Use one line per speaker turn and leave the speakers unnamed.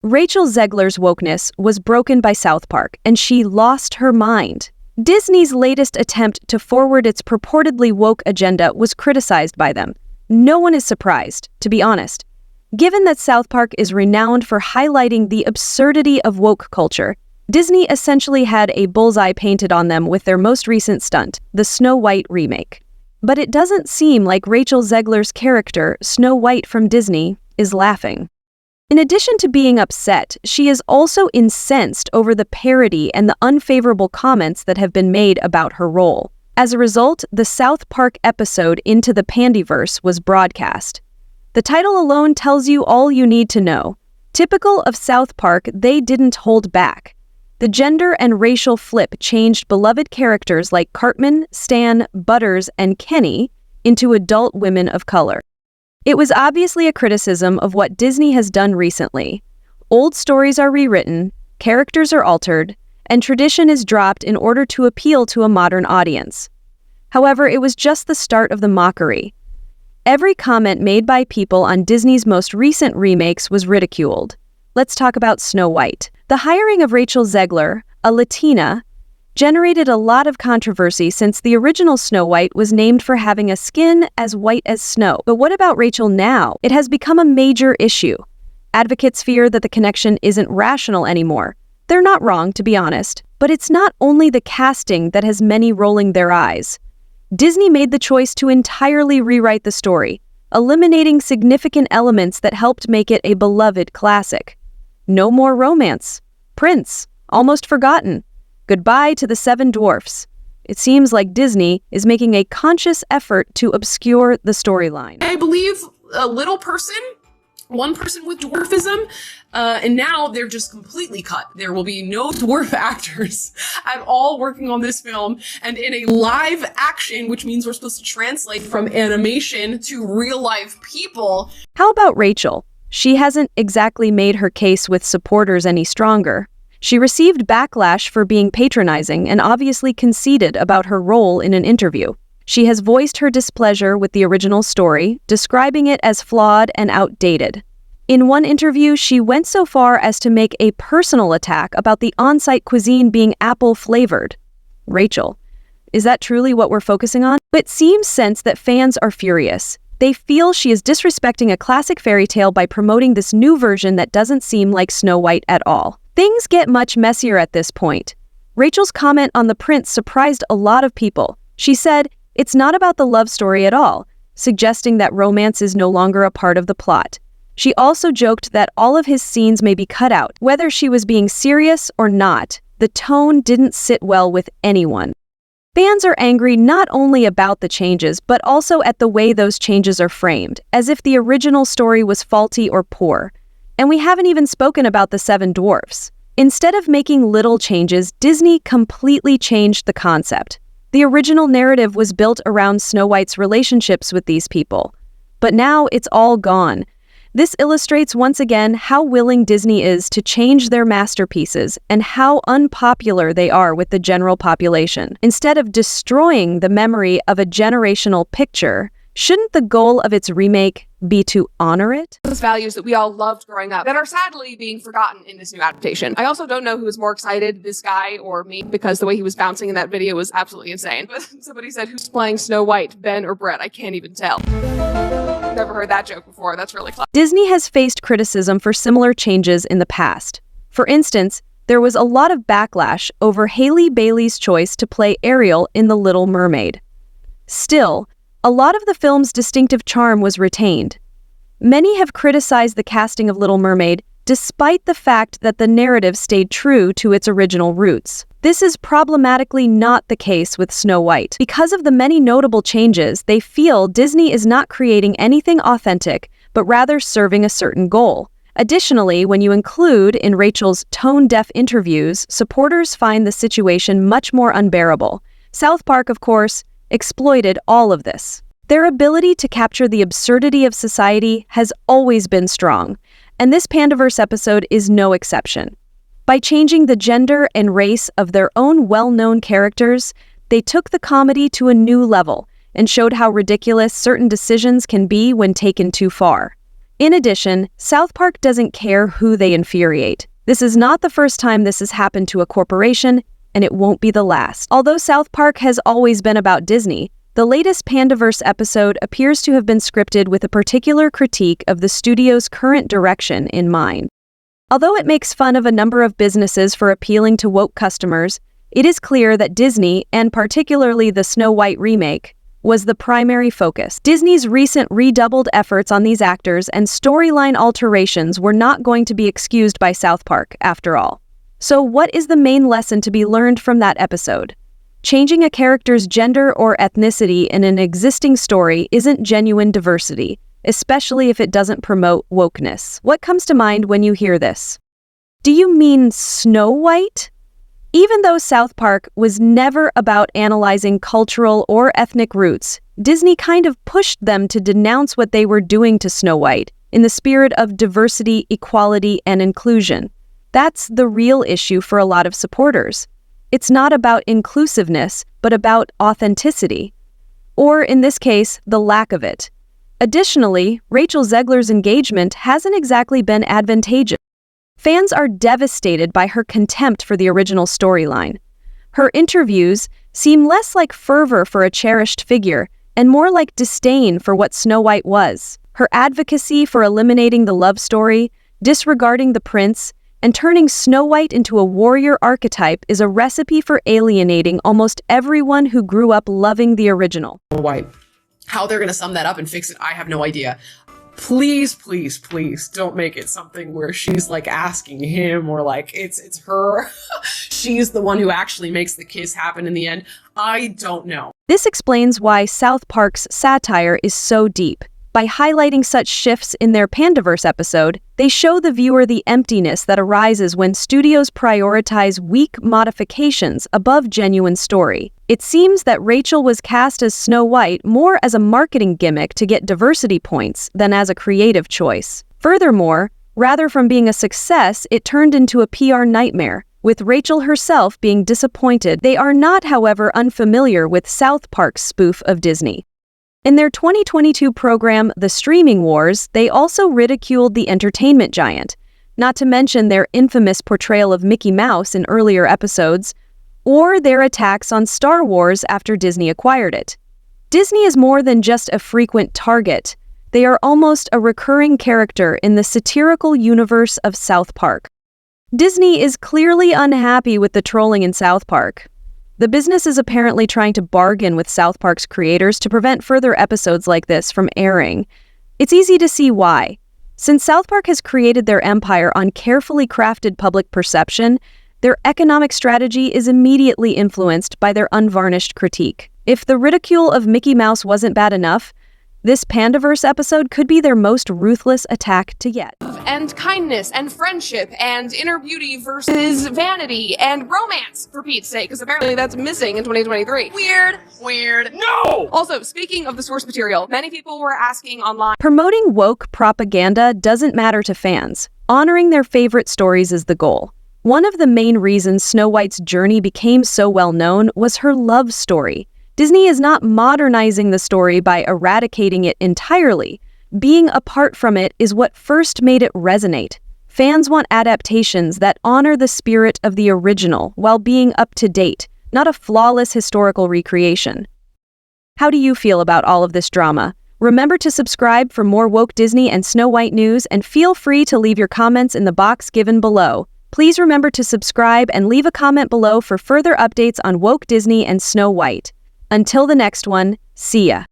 Rachel Zegler's wokeness was broken by South Park, and she lost her mind. Disney's latest attempt to forward its purportedly woke agenda was criticized by them. No one is surprised, to be honest. Given that South Park is renowned for highlighting the absurdity of woke culture, Disney essentially had a bullseye painted on them with their most recent stunt, the Snow White remake. But it doesn't seem like Rachel Zegler's character, Snow White from Disney, is laughing. In addition to being upset, she is also incensed over the parody and the unfavorable comments that have been made about her role. As a result, the South Park episode Into the Pandyverse was broadcast. The title alone tells you all you need to know. Typical of South Park, they didn't hold back. The gender and racial flip changed beloved characters like Cartman, Stan, Butters, and Kenny into adult women of color. It was obviously a criticism of what Disney has done recently. Old stories are rewritten, characters are altered, and tradition is dropped in order to appeal to a modern audience. However, it was just the start of the mockery. Every comment made by people on Disney's most recent remakes was ridiculed. Let's talk about Snow White. The hiring of Rachel Zegler, a Latina, generated a lot of controversy since the original Snow White was named for having a skin as white as snow. But what about Rachel now? It has become a major issue. Advocates fear that the connection isn't rational anymore. They're not wrong, to be honest, but it's not only the casting that has many rolling their eyes. Disney made the choice to entirely rewrite the story, eliminating significant elements that helped make it a beloved classic. No more romance. Prince, almost forgotten. Goodbye to the Seven Dwarfs. It seems like Disney is making a conscious effort to obscure the storyline.
I believe a little person, one person with dwarfism, and now they're just completely cut. There will be no dwarf actors at all working on this film, and in a live action, which means we're supposed to translate from animation to real life people.
How about Rachel? She hasn't exactly made her case with supporters any stronger. She received backlash for being patronizing and obviously conceited about her role in an interview. She has voiced her displeasure with the original story, describing it as flawed and outdated. In one interview, she went so far as to make a personal attack about the on-site cuisine being apple-flavored. Rachel, is that truly what we're focusing on? It seems sense that fans are furious. They feel she is disrespecting a classic fairy tale by promoting this new version that doesn't seem like Snow White at all. Things get much messier at this point. Rachel's comment on the prince surprised a lot of people. She said, "It's not about the love story at all," suggesting that romance is no longer a part of the plot. She also joked that all of his scenes may be cut out. Whether she was being serious or not, the tone didn't sit well with anyone. Fans are angry not only about the changes, but also at the way those changes are framed, as if the original story was faulty or poor. And we haven't even spoken about the Seven Dwarfs. Instead of making little changes, Disney completely changed the concept. The original narrative was built around Snow White's relationships with these people. But now it's all gone. This illustrates once again how willing Disney is to change their masterpieces and how unpopular they are with the general population. Instead of destroying the memory of a generational picture, shouldn't the goal of its remake be to honor it?
Those values that we all loved growing up that are sadly being forgotten in this new adaptation. I also don't know who was more excited, this guy or me, because the way he was bouncing in that video was absolutely insane. But somebody said, who's playing Snow White, Ben or Brett? I can't even tell. Never heard that joke before. That's really clever.
Disney has faced criticism for similar changes in the past. For instance, there was a lot of backlash over Hailey Bailey's choice to play Ariel in The Little Mermaid. Still, a lot of the film's distinctive charm was retained. Many have criticized the casting of Little Mermaid despite the fact that the narrative stayed true to its original roots. This is problematically not the case with Snow White. Because of the many notable changes, they feel Disney is not creating anything authentic, but rather serving a certain goal. Additionally, when you include in Rachel's tone-deaf interviews, supporters find the situation much more unbearable. South Park, of course, exploited all of this. Their ability to capture the absurdity of society has always been strong, and this Pandaverse episode is no exception. By changing the gender and race of their own well-known characters, they took the comedy to a new level and showed how ridiculous certain decisions can be when taken too far. In addition, South Park doesn't care who they infuriate. This is not the first time this has happened to a corporation, and it won't be the last. Although South Park has always been about Disney, the latest Pandaverse episode appears to have been scripted with a particular critique of the studio's current direction in mind. Although it makes fun of a number of businesses for appealing to woke customers, it is clear that Disney, and particularly the Snow White remake, was the primary focus. Disney's recent redoubled efforts on these actors and storyline alterations were not going to be excused by South Park, after all. So what is the main lesson to be learned from that episode? Changing a character's gender or ethnicity in an existing story isn't genuine diversity, especially if it doesn't promote wokeness. What comes to mind when you hear this? Do you mean Snow White? Even though South Park was never about analyzing cultural or ethnic roots, Disney kind of pushed them to denounce what they were doing to Snow White in the spirit of diversity, equality, and inclusion. That's the real issue for a lot of supporters. It's not about inclusiveness, but about authenticity. Or, in this case, the lack of it. Additionally, Rachel Zegler's engagement hasn't exactly been advantageous. Fans are devastated by her contempt for the original storyline. Her interviews seem less like fervor for a cherished figure and more like disdain for what Snow White was. Her advocacy for eliminating the love story, disregarding the prince, and turning Snow White into a warrior archetype is a recipe for alienating almost everyone who grew up loving the original.
White. How they're going to sum that up and fix it, I have no idea. Please, please, please don't make it something where she's like asking him or like it's her. She's the one who actually makes the kiss happen in the end. I don't know.
This explains why South Park's satire is so deep. By highlighting such shifts in their Pandaverse episode, they show the viewer the emptiness that arises when studios prioritize weak modifications above genuine story. It seems that Rachel was cast as Snow White more as a marketing gimmick to get diversity points than as a creative choice. Furthermore, rather from being a success, it turned into a PR nightmare, with Rachel herself being disappointed. They are not, however, unfamiliar with South Park's spoof of Disney. In their 2022 program, The Streaming Wars, they also ridiculed the entertainment giant, not to mention their infamous portrayal of Mickey Mouse in earlier episodes, or their attacks on Star Wars after Disney acquired it. Disney is more than just a frequent target. They are almost a recurring character in the satirical universe of South Park. Disney is clearly unhappy with the trolling in South Park. The business is apparently trying to bargain with South Park's creators to prevent further episodes like this from airing. It's easy to see why. Since South Park has created their empire on carefully crafted public perception, their economic strategy is immediately influenced by their unvarnished critique. If the ridicule of Mickey Mouse wasn't bad enough, this Pandaverse episode could be their most ruthless attack to yet.
And kindness and friendship and inner beauty versus vanity and romance, for Pete's sake, because apparently that's missing in 2023. Weird. No! Also, speaking of the source material, many people were asking online.
Promoting woke propaganda doesn't matter to fans. Honoring their favorite stories is the goal. One of the main reasons Snow White's journey became so well known was her love story. Disney is not modernizing the story by eradicating it entirely. Being apart from it is what first made it resonate. Fans want adaptations that honor the spirit of the original while being up to date, not a flawless historical recreation. How do you feel about all of this drama? Remember to subscribe for more woke Disney and Snow White news, and feel free to leave your comments in the box given below. Please remember to subscribe and leave a comment below for further updates on woke Disney and Snow White. Until the next one, see ya.